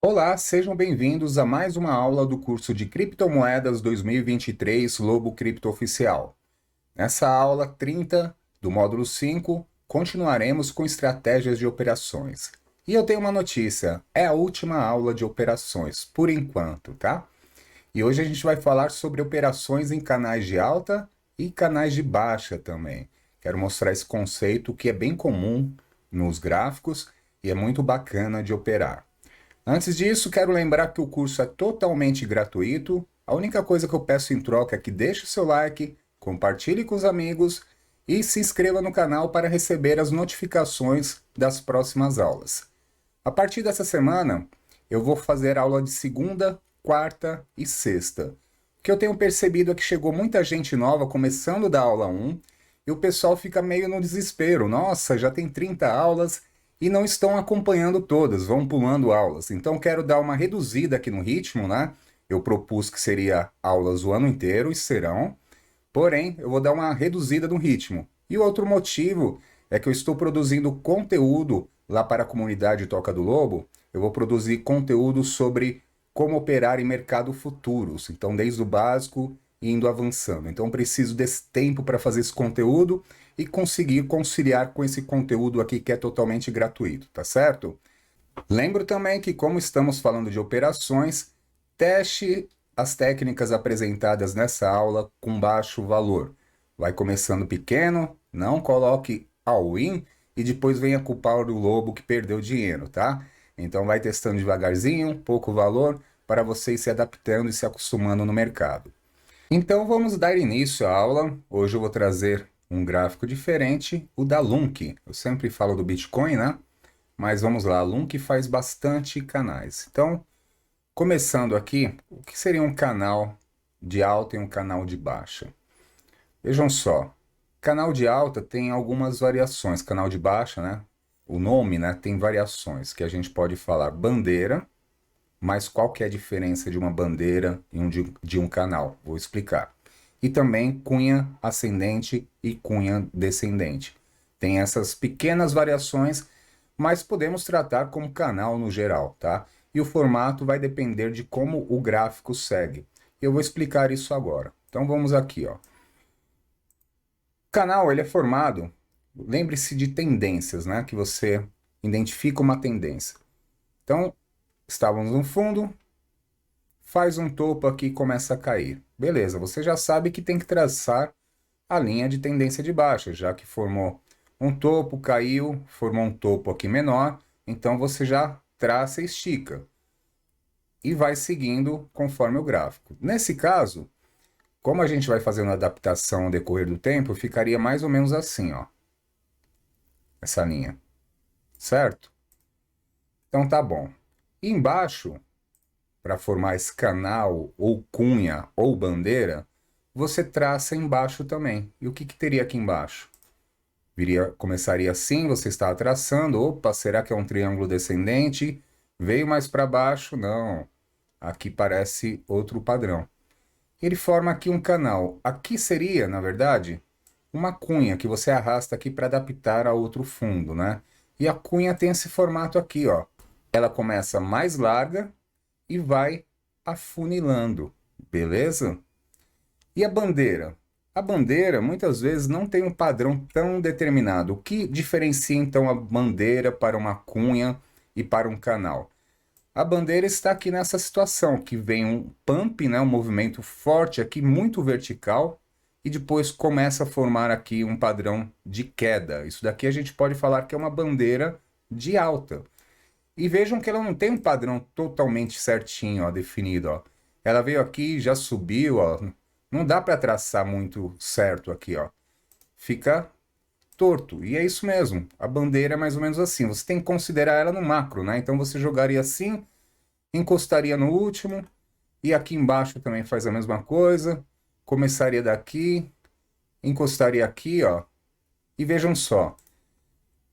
Olá, sejam bem-vindos a mais uma aula do curso de Criptomoedas 2023 Lobo Cripto Oficial. Nessa aula 30 do módulo 5, continuaremos com estratégias de operações. E eu tenho uma notícia, é a última aula de operações, por enquanto, tá? E hoje a gente vai falar sobre operações em canais de alta e canais de baixa também. Quero mostrar esse conceito que é bem comum nos gráficos e é muito bacana de operar. Antes disso, quero lembrar que o curso é totalmente gratuito. A única coisa que eu peço em troca é que deixe o seu like, compartilhe com os amigos e se inscreva no canal para receber as notificações das próximas aulas. A partir dessa semana, eu vou fazer aula de segunda, quarta e sexta. O que eu tenho percebido é que chegou muita gente nova começando da aula 1 e o pessoal fica meio no desespero. Nossa, já tem 30 aulas e não estão acompanhando todas, vão pulando aulas. Então quero dar uma reduzida aqui no ritmo, né? Eu propus que seria aulas o ano inteiro e serão, porém eu vou dar uma reduzida no ritmo. E o outro motivo é que eu estou produzindo conteúdo lá para a comunidade Toca do Lobo. Eu vou produzir conteúdo sobre como operar em mercado futuros. Então, desde o básico e indo avançando. Então, preciso desse tempo para fazer esse conteúdo e conseguir conciliar com esse conteúdo aqui que é totalmente gratuito, tá certo? Lembro também que, como estamos falando de operações, teste as técnicas apresentadas nessa aula com baixo valor. Vai começando pequeno, não coloque all-in e depois venha culpar o lobo que perdeu dinheiro, tá? Então vai testando devagarzinho, pouco valor, para você ir se adaptando e se acostumando no mercado. Então vamos dar início à aula. Hoje eu vou trazer um gráfico diferente, o da Lunk. Eu sempre falo do Bitcoin, né? Mas vamos lá, a Lunk faz bastante canais. Então, começando aqui, o que seria um canal de alta e um canal de baixa? Vejam só, canal de alta tem algumas variações, canal de baixa, né? O nome, né, tem variações que a gente pode falar bandeira, mas qual que é a diferença de uma bandeira e de um canal? Vou explicar. E também cunha ascendente e cunha descendente. Tem essas pequenas variações, mas podemos tratar como canal no geral, tá? E o formato vai depender de como o gráfico segue. Eu vou explicar isso agora. Então vamos aqui, ó. O canal ele é formado, lembre-se de tendências, né? Que você identifica uma tendência. Então, estávamos no fundo, faz um topo aqui e começa a cair. Beleza, você já sabe que tem que traçar a linha de tendência de baixa, já que formou um topo, caiu, formou um topo aqui menor, então você já traça e estica. E vai seguindo conforme o gráfico. Nesse caso, como a gente vai fazendo a adaptação ao decorrer do tempo, ficaria mais ou menos assim, ó. Essa linha, certo? Então tá bom. E embaixo, para formar esse canal, ou cunha, ou bandeira, você traça embaixo também. E o que teria aqui embaixo? Começaria assim, você está traçando, opa, será que é um triângulo descendente? Veio mais para baixo? Não. Aqui parece outro padrão. Ele forma aqui um canal. Aqui seria, na verdade, uma cunha que você arrasta aqui para adaptar a outro fundo, né? E a cunha tem esse formato aqui, ó. Ela começa mais larga e vai afunilando, beleza? E a bandeira? A bandeira muitas vezes não tem um padrão tão determinado. O que diferencia então a bandeira para uma cunha e para um canal? A bandeira está aqui nessa situação, que vem um pump, né, um movimento forte aqui, muito vertical, e depois começa a formar aqui um padrão de queda. Isso daqui a gente pode falar que é uma bandeira de alta. E vejam que ela não tem um padrão totalmente certinho, ó, definido, ó. Ela veio aqui, já subiu, ó. Não dá para traçar muito certo aqui, ó. Fica torto. E é isso mesmo. A bandeira é mais ou menos assim. Você tem que considerar ela no macro, né? Então você jogaria assim, encostaria no último, e aqui embaixo também faz a mesma coisa. Começaria daqui, encostaria aqui, ó. E vejam só.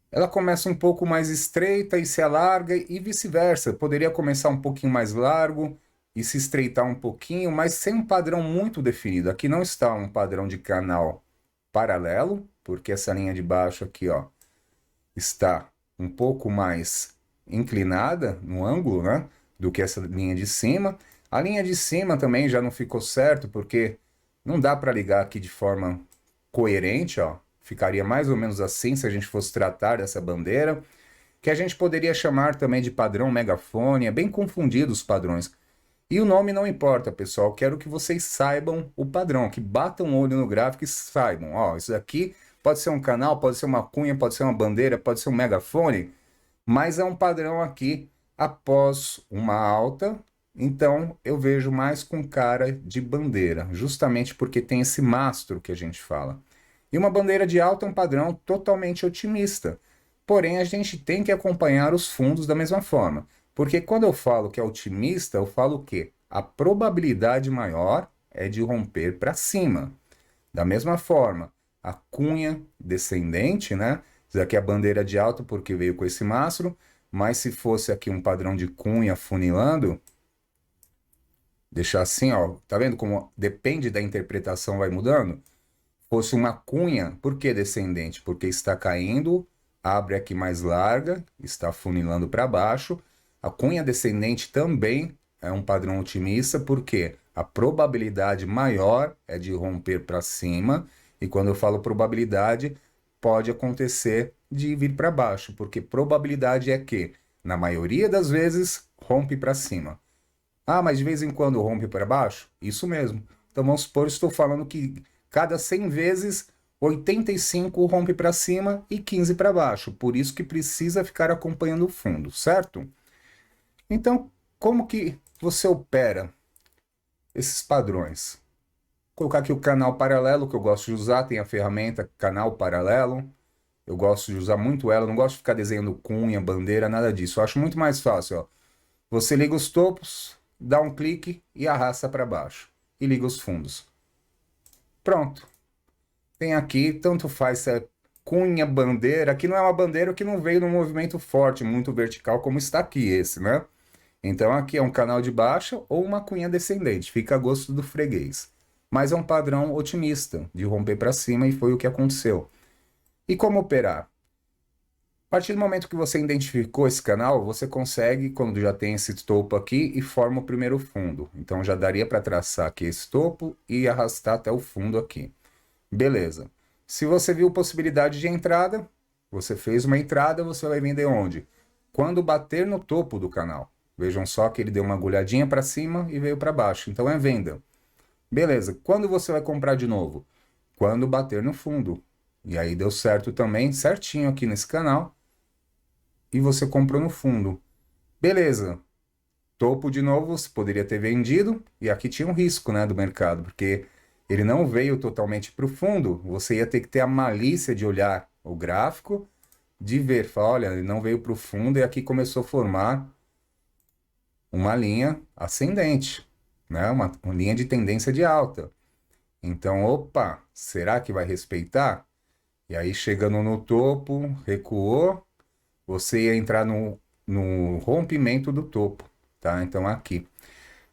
Ela começa um pouco mais estreita e se alarga e vice-versa. Poderia começar um pouquinho mais largo e se estreitar um pouquinho, mas sem um padrão muito definido. Aqui não está um padrão de canal paralelo, porque essa linha de baixo aqui, ó, está um pouco mais inclinada no ângulo, né? do que essa linha de cima. A linha de cima também já não ficou certo, porque não dá para ligar aqui de forma coerente, ó. Ficaria mais ou menos assim se a gente fosse tratar dessa bandeira, que a gente poderia chamar também de padrão megafone. É bem confundido os padrões. E o nome não importa, pessoal. Quero que vocês saibam o padrão, que batam o olho no gráfico e saibam. Ó, isso daqui pode ser um canal, pode ser uma cunha, pode ser uma bandeira, pode ser um megafone, mas é um padrão aqui após uma alta. Então eu vejo mais com cara de bandeira, justamente porque tem esse mastro que a gente fala. E uma bandeira de alta é um padrão totalmente otimista. Porém, a gente tem que acompanhar os fundos da mesma forma. Porque quando eu falo que é otimista, eu falo o quê? A probabilidade maior é de romper para cima. Da mesma forma, a cunha descendente, né? Isso aqui é a bandeira de alta porque veio com esse mastro, mas se fosse aqui um padrão de cunha funilando, deixar assim, ó, tá vendo como depende da interpretação vai mudando? Fosse uma cunha, por que descendente? Porque está caindo, abre aqui mais larga, está funilando para baixo. A cunha descendente também é um padrão otimista, porque a probabilidade maior é de romper para cima, e quando eu falo probabilidade, pode acontecer de vir para baixo, porque probabilidade é que, na maioria das vezes, rompe para cima. Ah, mas de vez em quando rompe para baixo? Isso mesmo. Então vamos supor, estou falando que cada 100 vezes, 85 rompe para cima e 15 para baixo. Por isso que precisa ficar acompanhando o fundo, certo? Então, como que você opera esses padrões? Vou colocar aqui o canal paralelo, que eu gosto de usar, tem a ferramenta canal paralelo. Eu gosto de usar muito ela, não gosto de ficar desenhando cunha, bandeira, nada disso. Eu acho muito mais fácil, ó. Você liga os topos, dá um clique e arrasta para baixo. E liga os fundos. Pronto. Tem aqui, tanto faz se é cunha, bandeira. Aqui não é uma bandeira que não veio num movimento forte, muito vertical, como está aqui esse, né? Então aqui é um canal de baixa ou uma cunha descendente. Fica a gosto do freguês. Mas é um padrão otimista, de romper para cima, e foi o que aconteceu. E como operar? A partir do momento que você identificou esse canal, você consegue, quando já tem esse topo aqui, e forma o primeiro fundo. Então já daria para traçar aqui esse topo e arrastar até o fundo aqui. Beleza. Se você viu possibilidade de entrada, você fez uma entrada, você vai vender onde? Quando bater no topo do canal. Vejam só que ele deu uma agulhadinha para cima e veio para baixo. Então é venda. Beleza. Quando você vai comprar de novo? Quando bater no fundo. E aí deu certo também, certinho aqui nesse canal, e você comprou no fundo. Beleza. Topo de novo, você poderia ter vendido, e aqui tinha um risco, né, do mercado, porque ele não veio totalmente para o fundo, você ia ter que ter a malícia de olhar o gráfico, de ver, falar, olha, ele não veio para o fundo, e aqui começou a formar uma linha ascendente, né, uma linha de tendência de alta. Então, opa, será que vai respeitar? E aí, chegando no topo, recuou, você ia entrar no rompimento do topo, tá? Então aqui.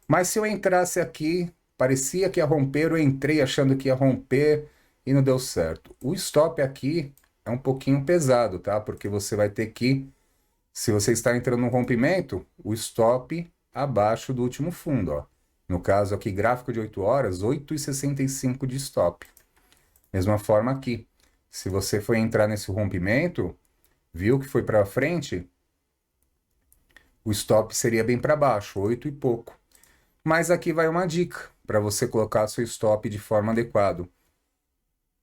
Mas se eu entrasse aqui, parecia que ia romper, eu entrei achando que ia romper e não deu certo. O stop aqui é um pouquinho pesado, tá? Porque você vai ter que, se você está entrando no rompimento, o stop abaixo do último fundo, ó. No caso aqui, gráfico de 8 horas, 8,65 de stop. Mesma forma aqui. Se você for entrar nesse rompimento, viu que foi para frente, o stop seria bem para baixo, 8 e pouco. Mas aqui vai uma dica para você colocar seu stop de forma adequada.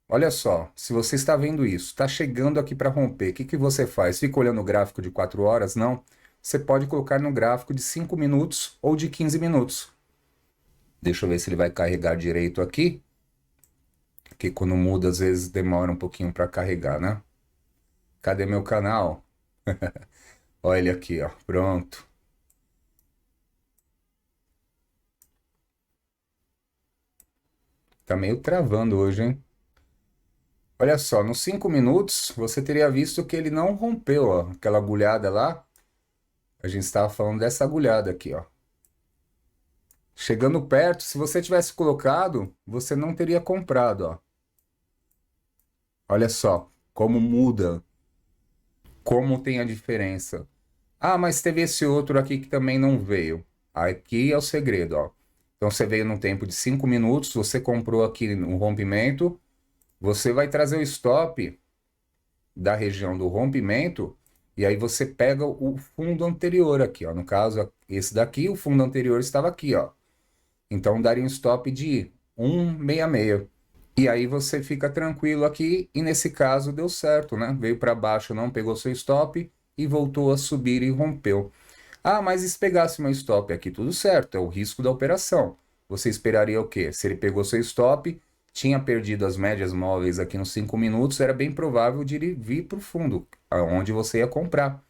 Olha só, se você está vendo isso, está chegando aqui para romper, o que que você faz? Fica olhando o gráfico de 4 horas? Não. Você pode colocar no gráfico de 5 minutos ou de 15 minutos. Deixa eu ver se ele vai carregar direito aqui. Porque quando muda, às vezes demora um pouquinho para carregar, né? Cadê meu canal? Olha ele aqui, ó. Pronto. Tá meio travando hoje, hein? Olha só, nos 5 minutos você teria visto que ele não rompeu, ó, aquela agulhada lá. A gente estava falando dessa agulhada aqui, ó. Chegando perto, se você tivesse colocado, você não teria comprado, ó. Olha só como muda, como tem a diferença. Ah, mas teve esse outro aqui que também não veio. Aqui é o segredo, ó. Então você veio num tempo de 5 minutos, você comprou aqui no rompimento, você vai trazer o stop da região do rompimento e aí você pega o fundo anterior aqui, ó. No caso, esse daqui, o fundo anterior estava aqui, ó. Então daria um stop de 166. E aí você fica tranquilo aqui e nesse caso deu certo, né? Veio para baixo, não pegou seu stop e voltou a subir e rompeu. Ah, mas e se pegasse meu stop aqui? Tudo certo, é o risco da operação. Você esperaria o quê? Se ele pegou seu stop, tinha perdido as médias móveis aqui nos 5 minutos, era bem provável de ele vir para o fundo, aonde você ia comprar,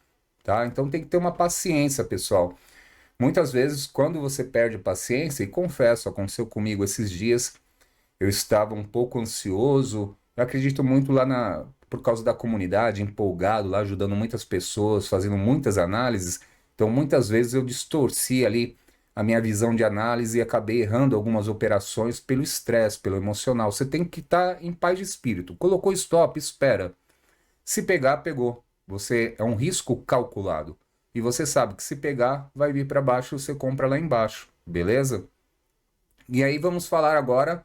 tá? Então tem que ter uma paciência, pessoal. Muitas vezes, quando você perde paciência, e confesso, aconteceu comigo esses dias, eu estava um pouco ansioso, eu acredito muito lá por causa da comunidade, empolgado, lá ajudando muitas pessoas, fazendo muitas análises. Então, muitas vezes eu distorci ali a minha visão de análise e acabei errando algumas operações pelo estresse, pelo emocional. Você tem que estar em paz de espírito. Colocou stop, espera. Se pegar, pegou. Você é um risco calculado. E você sabe que se pegar, vai vir para baixo, você compra lá embaixo, beleza? E aí vamos falar agora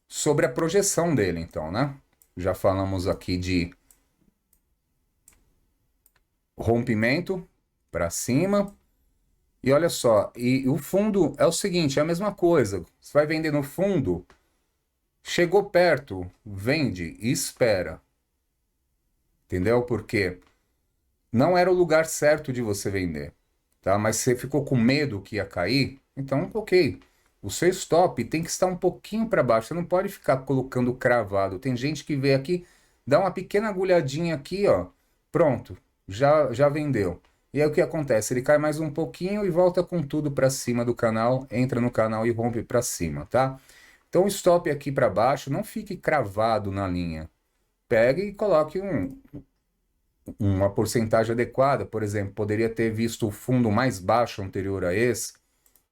sobre a projeção dele, então, né? Já falamos aqui de rompimento para cima. E olha só, e o fundo é o seguinte, é a mesma coisa. Você vai vender no fundo, chegou perto, vende e espera. Entendeu? Porque não era o lugar certo de você vender, tá? Mas você ficou com medo que ia cair, então, ok. O seu stop tem que estar um pouquinho para baixo. Você não pode ficar colocando cravado. Tem gente que vê aqui, dá uma pequena agulhadinha aqui, ó. Pronto, já vendeu. E aí o que acontece? Ele cai mais um pouquinho e volta com tudo para cima do canal, entra no canal e rompe para cima, tá? Então o stop aqui para baixo, não fique cravado na linha. Pegue e coloque uma porcentagem adequada. Por exemplo, poderia ter visto o fundo mais baixo anterior a esse.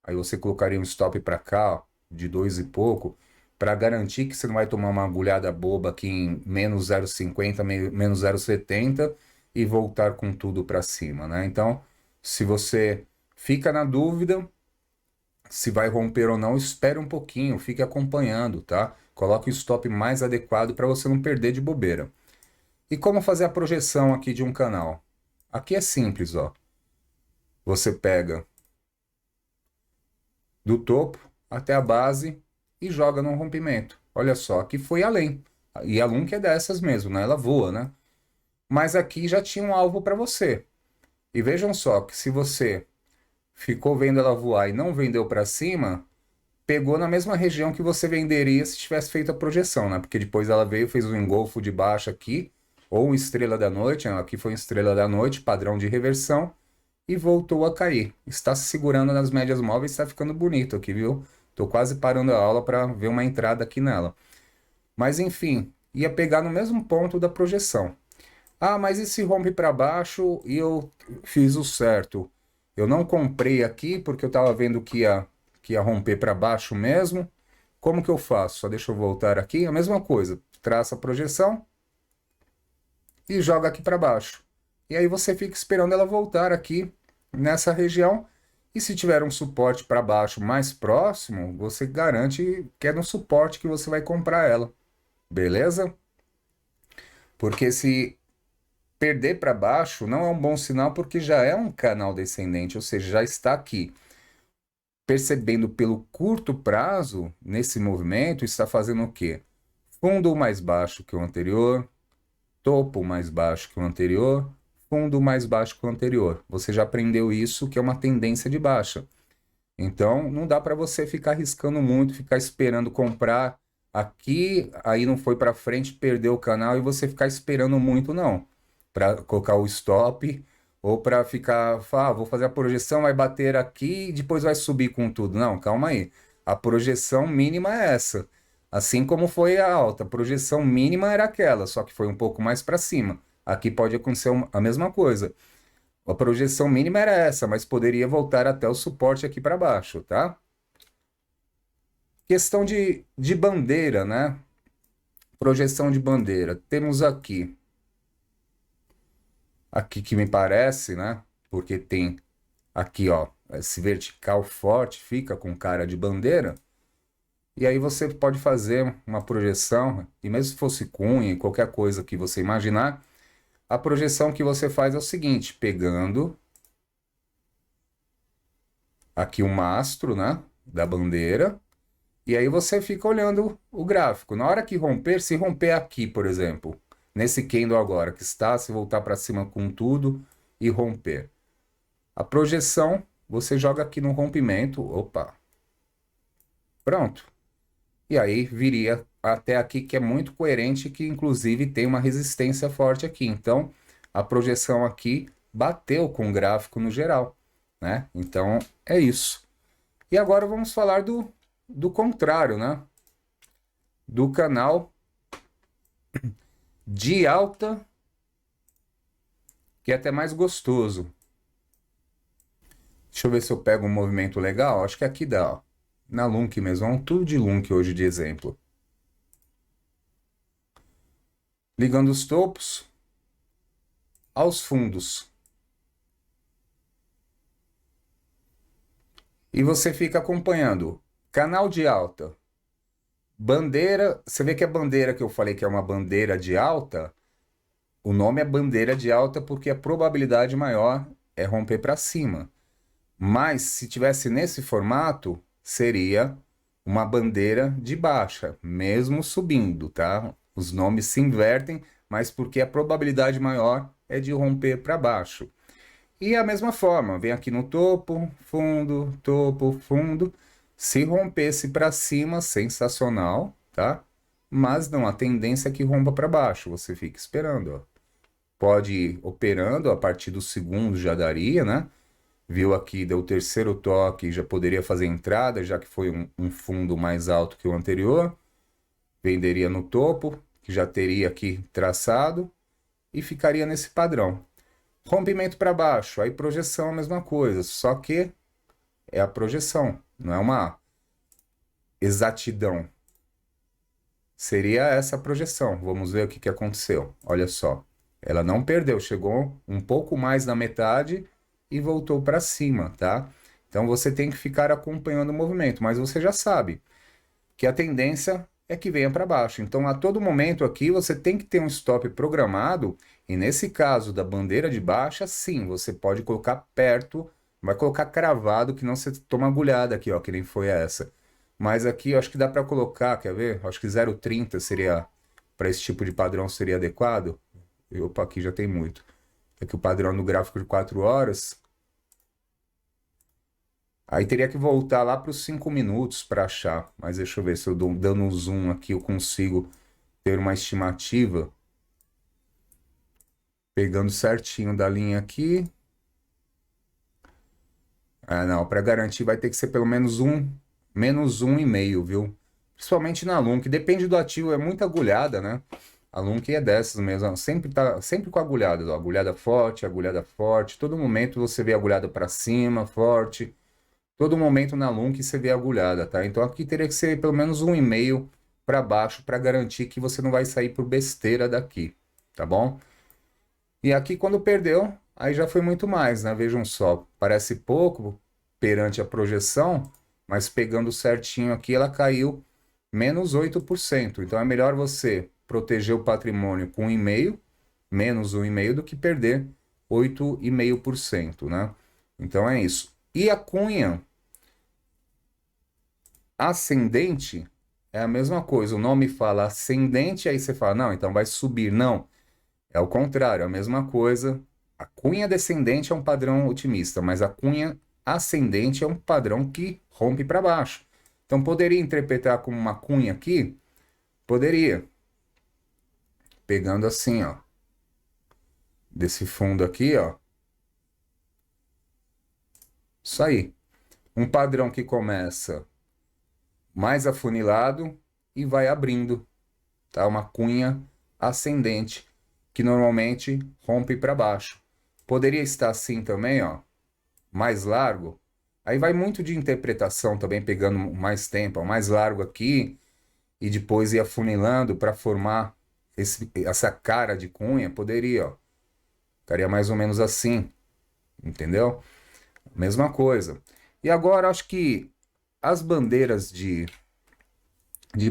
Aí você colocaria um stop para cá, ó, de 2 e pouco, para garantir que você não vai tomar uma agulhada boba aqui em menos 0,50, menos 0,70 e voltar com tudo para cima, né? Então, se você fica na dúvida se vai romper ou não, espere um pouquinho, fique acompanhando, tá? Coloque o stop mais adequado para você não perder de bobeira. E como fazer a projeção aqui de um canal? Aqui é simples, ó. Você pega do topo até a base e joga no rompimento. Olha só, aqui foi além. E a Lunk é dessas mesmo, né? Ela voa, né? Mas aqui já tinha um alvo para você. E vejam só que se você ficou vendo ela voar e não vendeu para cima, pegou na mesma região que você venderia se tivesse feito a projeção, né? Porque depois ela veio, fez um engolfo de baixo aqui, ou estrela da noite, né? Aqui foi estrela da noite, padrão de reversão, e voltou a cair. Está se segurando nas médias móveis, está ficando bonito aqui, viu? Tô quase parando a aula para ver uma entrada aqui nela. Mas enfim, ia pegar no mesmo ponto da projeção. Ah, mas e se rompe para baixo e eu fiz o certo? Eu não comprei aqui porque eu estava vendo que ia romper para baixo mesmo. Como que eu faço? Só deixa eu voltar aqui. A mesma coisa. Traça a projeção e joga aqui para baixo. E aí você fica esperando ela voltar aqui nessa região. E se tiver um suporte para baixo mais próximo, você garante que é no suporte que você vai comprar ela. Beleza? Porque se perder para baixo não é um bom sinal porque já é um canal descendente, ou seja, já está aqui. Percebendo pelo curto prazo, nesse movimento, está fazendo o quê? Fundo mais baixo que o anterior, topo mais baixo que o anterior, fundo mais baixo que o anterior. Você já aprendeu isso, que é uma tendência de baixa. Então, não dá para você ficar arriscando muito, ficar esperando comprar aqui, aí não foi para frente, perdeu o canal e você ficar esperando muito, não. Para colocar o stop ou para ficar, vou fazer a projeção, vai bater aqui e depois vai subir com tudo. Não, calma aí. A projeção mínima é essa. Assim como foi a alta, a projeção mínima era aquela, só que foi um pouco mais para cima. Aqui pode acontecer a mesma coisa. A projeção mínima era essa, mas poderia voltar até o suporte aqui para baixo, tá? Questão de bandeira, né? Projeção de bandeira. Temos aqui que me parece, né? porque tem aqui, ó, esse vertical forte, fica com cara de bandeira. E aí você pode fazer uma projeção, e mesmo se fosse cunha, qualquer coisa que você imaginar, a projeção que você faz é o seguinte, pegando aqui o mastro, né, da bandeira, e aí você fica olhando o gráfico. Na hora que romper, se romper aqui, por exemplo, nesse candle agora que está, se voltar para cima com tudo e romper. A projeção, você joga aqui no rompimento, opa, pronto. E aí viria até aqui, que é muito coerente, que inclusive tem uma resistência forte aqui. Então, a projeção aqui bateu com o gráfico no geral, né? Então, é isso. E agora vamos falar do contrário, né? Do canal de alta, que é até mais gostoso. Deixa eu ver se eu pego um movimento legal. Acho que aqui dá, ó. Na Lunk mesmo, vamos tudo de Lunk hoje de exemplo. Ligando os topos aos fundos. E você fica acompanhando. Canal de alta. Bandeira. Você vê que a bandeira que eu falei que é uma bandeira de alta, o nome é bandeira de alta porque a probabilidade maior é romper para cima. Mas se tivesse nesse formato, seria uma bandeira de baixa, mesmo subindo, tá? Os nomes se invertem, mas porque a probabilidade maior é de romper para baixo. E a mesma forma, vem aqui no topo, fundo. Se rompesse para cima, sensacional, tá? Mas não, a tendência é que rompa para baixo, você fica esperando, ó. Pode ir operando, a partir do segundo já daria, né? Viu aqui, deu o terceiro toque, já poderia fazer entrada, já que foi um fundo mais alto que o anterior. Venderia no topo, que já teria aqui traçado, e ficaria nesse padrão. Rompimento para baixo, aí projeção é a mesma coisa, só que é a projeção, não é uma exatidão. Seria essa projeção. Vamos ver o que aconteceu. Olha só, ela não perdeu, chegou um pouco mais na metade e voltou para cima, tá? Então você tem que ficar acompanhando o movimento, mas você já sabe que a tendência é que venha para baixo. Então, a todo momento aqui, você tem que ter um stop programado, e nesse caso da bandeira de baixa, sim, você pode colocar perto, vai colocar cravado, que não você toma agulhada aqui, ó, que nem foi essa. Mas aqui, eu acho que dá para colocar, quer ver? Acho que 0,30 seria, para esse tipo de padrão, seria adequado. Opa, aqui já tem muito. Aqui o padrão no gráfico de 4 horas. Aí teria que voltar lá para os 5 minutos para achar. Mas deixa eu ver se eu dando um zoom aqui eu consigo ter uma estimativa. Pegando certinho da linha aqui. Ah, não, para garantir vai ter que ser pelo menos menos 1,5, viu? Principalmente na Lunk. Depende do ativo, é muita agulhada, né? A Lunk é dessas mesmo, sempre tá sempre com agulhada, ó, agulhada forte, agulhada forte. Todo momento você vê agulhada para cima, forte. Todo momento na Lunk você vê agulhada, tá? Então aqui teria que ser pelo menos 1,5 para baixo para garantir que você não vai sair por besteira daqui, tá bom? E aqui quando perdeu, aí já foi muito mais, né? Vejam só, parece pouco perante a projeção, mas pegando certinho aqui ela caiu menos 8%. Então é melhor você proteger o patrimônio com 1,5, menos 1,5 do que perder 8,5%, né? Então é isso. E a cunha ascendente é a mesma coisa. O nome fala ascendente, aí você fala, não, então vai subir. Não, é o contrário, é a mesma coisa. A cunha descendente é um padrão otimista, mas a cunha ascendente é um padrão que rompe para baixo. Então poderia interpretar como uma cunha aqui? Poderia. Pegando assim, ó, desse fundo aqui, ó. Isso aí. Um padrão que começa mais afunilado e vai abrindo, tá? Uma cunha ascendente, que normalmente rompe para baixo. Poderia estar assim também, ó, mais largo. Aí vai muito de interpretação também, pegando mais tempo, ó, mais largo aqui e depois ir afunilando para formar essa cara de cunha. Poderia, ó. Ficaria mais ou menos assim. entendeu? Mesma coisa. E agora acho que as bandeiras de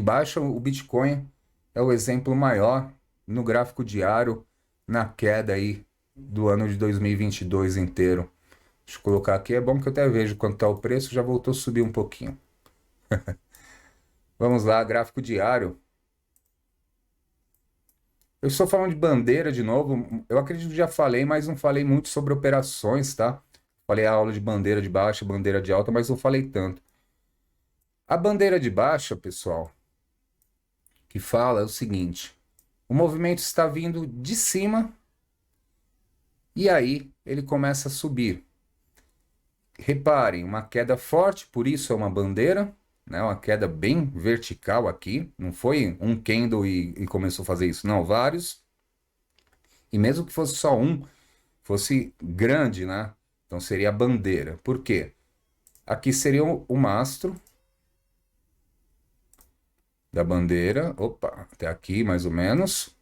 baixa, o Bitcoin é o exemplo maior no gráfico diário, na queda aí do ano de 2022 inteiro. Deixa eu colocar aqui, é bom que eu até vejo quanto está o preço, já voltou a subir um pouquinho. Vamos lá, gráfico diário. Eu estou falando de bandeira de novo, eu acredito que já falei, mas não falei muito sobre operações, tá? Falei a aula de bandeira de baixa, bandeira de alta, mas não falei tanto. A bandeira de baixa, pessoal, que fala é o seguinte: o movimento está vindo de cima e aí ele começa a subir. Reparem, uma queda forte, por isso é uma bandeira, né? Uma queda bem vertical aqui. Não foi um candle e começou a fazer isso, não, vários. E mesmo que fosse só um, fosse grande, né? Então seria a bandeira. Por quê? Aqui seria o mastro da bandeira. Opa, até aqui mais ou menos.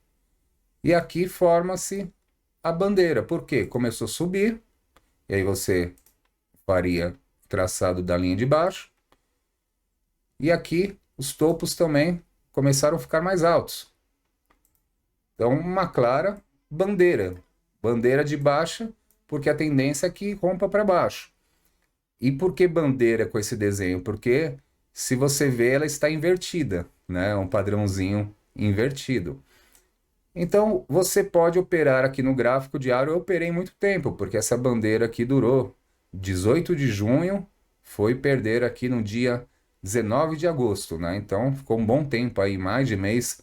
E aqui forma-se a bandeira. Por quê? Começou a subir. E aí você faria traçado da linha de baixo. E aqui os topos também começaram a ficar mais altos. Então, uma clara bandeira. Bandeira de baixa, porque a tendência é que rompa para baixo. E por que bandeira com esse desenho? Porque se você vê, ela está invertida, né? É um padrãozinho invertido. Então, você pode operar aqui no gráfico diário. Eu operei muito tempo, porque essa bandeira aqui durou 18 de junho, foi perder aqui no dia 19 de agosto, né? Então, ficou um bom tempo aí, mais de mês,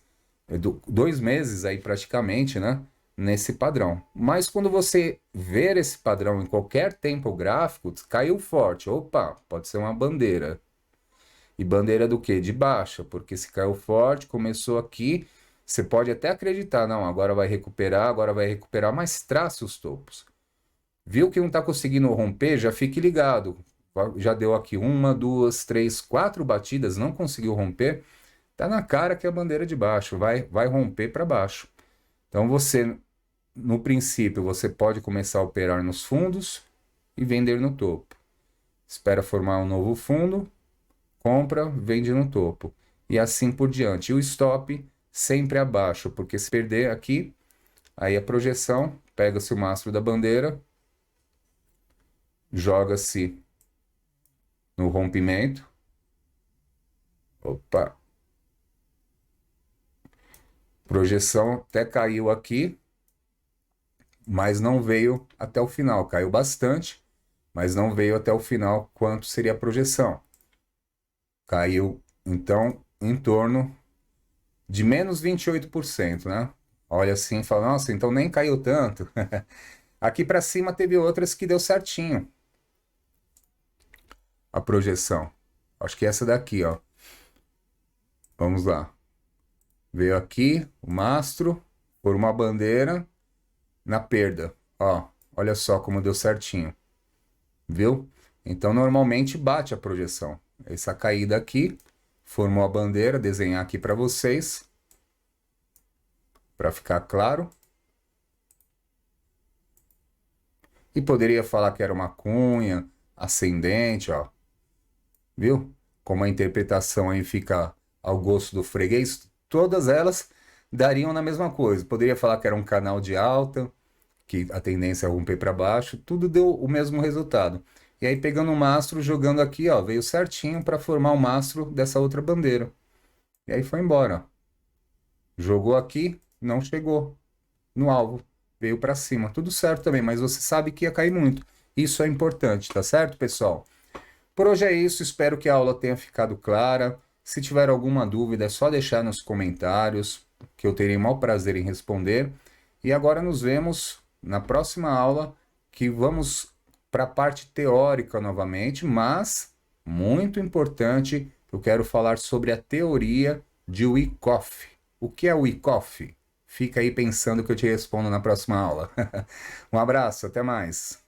2 meses aí praticamente, né? Nesse padrão. Mas quando você ver esse padrão em qualquer tempo gráfico, caiu forte. Opa, pode ser uma bandeira. E bandeira do quê? De baixa, porque se caiu forte, começou aqui, você pode até acreditar, não, agora vai recuperar, mas trace os topos. Viu que não está conseguindo romper, já fique ligado. Já deu aqui uma, duas, três, quatro batidas, não conseguiu romper, tá na cara que é a bandeira de baixo, vai romper para baixo. Então você, no princípio, você pode começar a operar nos fundos e vender no topo. Espera formar um novo fundo, compra, vende no topo. E assim por diante. E o stop sempre abaixo, porque se perder aqui, aí a projeção, pega-se o mastro da bandeira, joga-se no rompimento. Opa! Projeção até caiu aqui, mas não veio até o final. Caiu bastante, mas não veio até o final quanto seria a projeção. Caiu, então, em torno de menos 28%, né? Olha assim e fala, nossa, então nem caiu tanto. Aqui para cima teve outras que deu certinho a projeção. Acho que essa daqui, ó. Vamos lá. Veio aqui o mastro por uma bandeira na perda. Ó, olha só como deu certinho. Viu? Então normalmente bate a projeção. Essa caída aqui formou a bandeira, desenhar aqui para vocês, para ficar claro. E poderia falar que era uma cunha ascendente, ó. Viu? Como a interpretação aí fica ao gosto do freguês, todas elas dariam na mesma coisa. Poderia falar que era um canal de alta, que a tendência é romper para baixo, tudo deu o mesmo resultado. E aí pegando o mastro, jogando aqui, ó, veio certinho para formar o mastro dessa outra bandeira. E aí foi embora. Jogou aqui, não chegou no alvo, veio para cima. Tudo certo também, mas você sabe que ia cair muito. Isso é importante, tá certo, pessoal? Por hoje é isso, espero que a aula tenha ficado clara. Se tiver alguma dúvida, é só deixar nos comentários, que eu terei o maior prazer em responder. E agora nos vemos na próxima aula, que vamos para a parte teórica novamente, mas, muito importante, eu quero falar sobre a teoria de Wyckoff. O que é Wyckoff? Fica aí pensando que eu te respondo na próxima aula. Um abraço, até mais.